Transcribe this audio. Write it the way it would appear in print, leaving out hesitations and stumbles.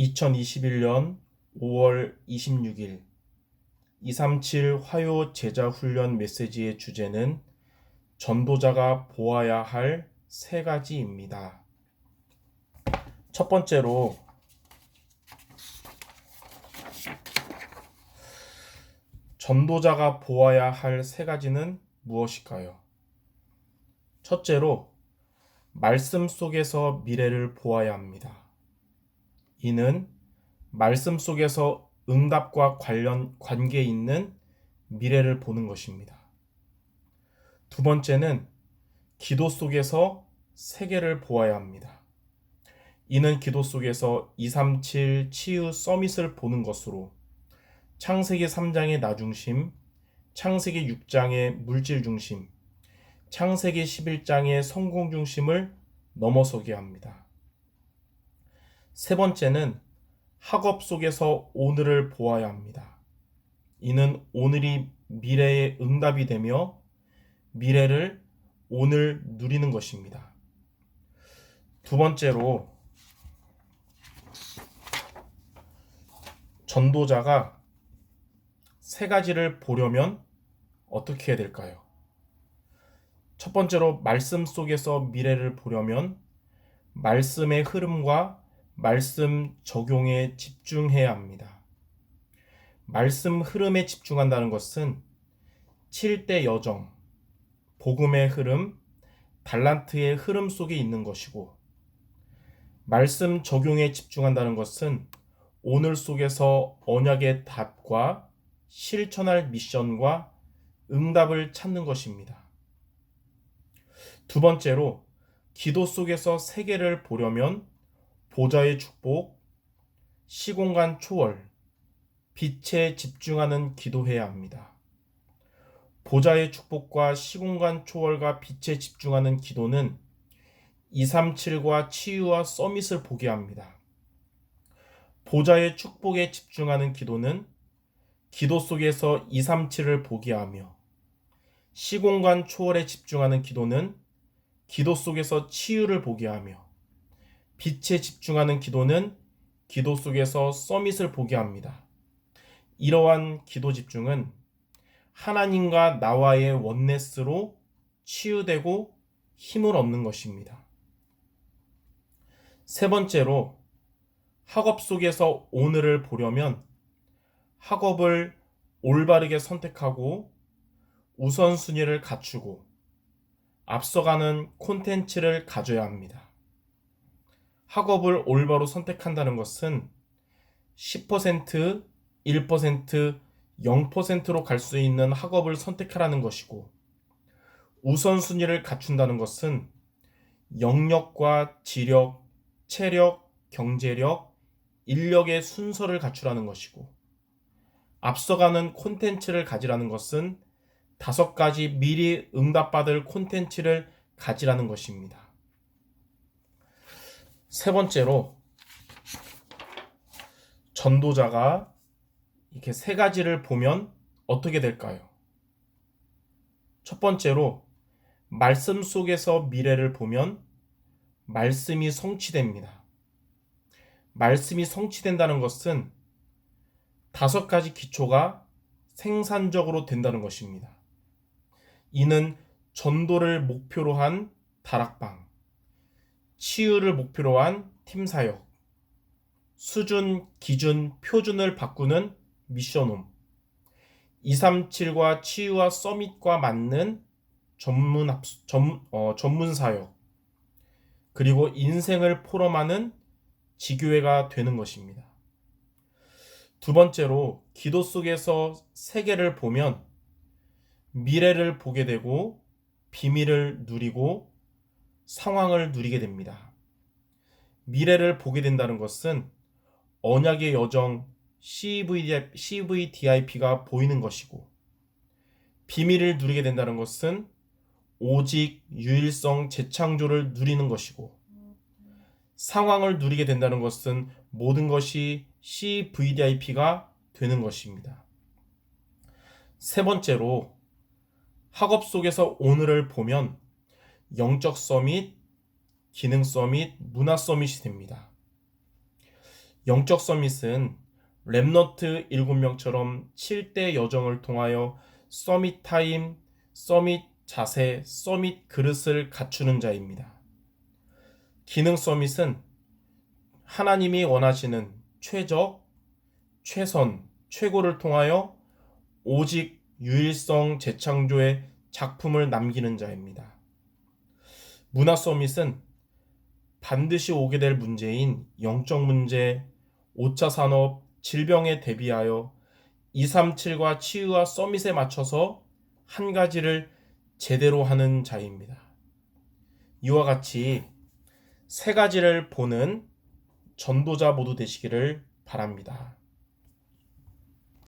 2021년 5월 26일 237 화요 제자 훈련 메시지의 주제는 전도자가 보아야 할 세 가지입니다. 첫 번째로 전도자가 보아야 할 세 가지는 무엇일까요? 첫째로 말씀 속에서 미래를 보아야 합니다. 이는 말씀 속에서 응답과 관계 있는 미래를 보는 것입니다. 두 번째는 기도 속에서 세계를 보아야 합니다. 이는 기도 속에서 237 치유 서밋을 보는 것으로 창세기 3장의 나 중심, 창세기 6장의 물질 중심, 창세기 11장의 성공 중심을 넘어서게 합니다. 세 번째는 학업 속에서 오늘을 보아야 합니다. 이는 오늘이 미래의 응답이 되며 미래를 오늘 누리는 것입니다. 두 번째로 전도자가 세 가지를 보려면 어떻게 해야 될까요? 첫 번째로 말씀 속에서 미래를 보려면 말씀의 흐름과 말씀 적용에 집중해야 합니다. 말씀 흐름에 집중한다는 것은 7대 여정, 복음의 흐름, 달란트의 흐름 속에 있는 것이고, 말씀 적용에 집중한다는 것은 오늘 속에서 언약의 답과 실천할 미션과 응답을 찾는 것입니다. 두 번째로 기도 속에서 세계를 보려면 보좌의 축복, 시공간 초월, 빛에 집중하는 기도해야 합니다. 보좌의 축복과 시공간 초월과 빛에 집중하는 기도는 237과 치유와 서밋을 보게 합니다. 보좌의 축복에 집중하는 기도는 기도 속에서 237을 보게 하며, 시공간 초월에 집중하는 기도는 기도 속에서 치유를 보게 하며, 빛에 집중하는 기도는 기도 속에서 서밋을 보게 합니다. 이러한 기도 집중은 하나님과 나와의 원네스로 치유되고 힘을 얻는 것입니다. 세 번째로 학업 속에서 오늘을 보려면 학업을 올바르게 선택하고 우선순위를 갖추고 앞서가는 콘텐츠를 가져야 합니다. 학업을 올바로 선택한다는 것은 10%, 1%, 0%로 갈 수 있는 학업을 선택하라는 것이고, 우선순위를 갖춘다는 것은 영역과 지력, 체력, 경제력, 인력의 순서를 갖추라는 것이고, 앞서가는 콘텐츠를 가지라는 것은 5가지 미리 응답받을 콘텐츠를 가지라는 것입니다. 세 번째로 전도자가 이렇게 세 가지를 보면 어떻게 될까요? 첫 번째로 말씀 속에서 미래를 보면 말씀이 성취됩니다. 말씀이 성취된다는 것은 5가지 기초가 생산적으로 된다는 것입니다. 이는 전도를 목표로 한 다락방, 치유를 목표로 한 팀사역, 수준, 기준, 표준을 바꾸는 미션홈, 237과 치유와 서밋과 맞는 전문사역, 그리고 인생을 포럼하는 지교회가 되는 것입니다. 두 번째로 기도 속에서 세계를 보면 미래를 보게 되고 비밀을 누리고 상황을 누리게 됩니다. 미래를 보게 된다는 것은 언약의 여정 CVDIP가 보이는 것이고, 비밀을 누리게 된다는 것은 오직 유일성 재창조를 누리는 것이고, 상황을 누리게 된다는 것은 모든 것이 CVDIP가 되는 것입니다. 세 번째로 학업 속에서 오늘을 보면 영적 서밋, 기능 서밋, 문화 서밋이 됩니다. 영적 서밋은 렘너트 7명처럼 7대 여정을 통하여 서밋 타임, 서밋 자세, 서밋 그릇을 갖추는 자입니다. 기능 서밋은 하나님이 원하시는 최적, 최선, 최고를 통하여 오직 유일성 재창조의 작품을 남기는 자입니다. 문화 서밋은 반드시 오게 될 문제인 영적 문제, 5차 산업, 질병에 대비하여 237과 치유와 서밋에 맞춰서 한 가지를 제대로 하는 자입니다. 이와 같이 세 가지를 보는 전도자 모두 되시기를 바랍니다.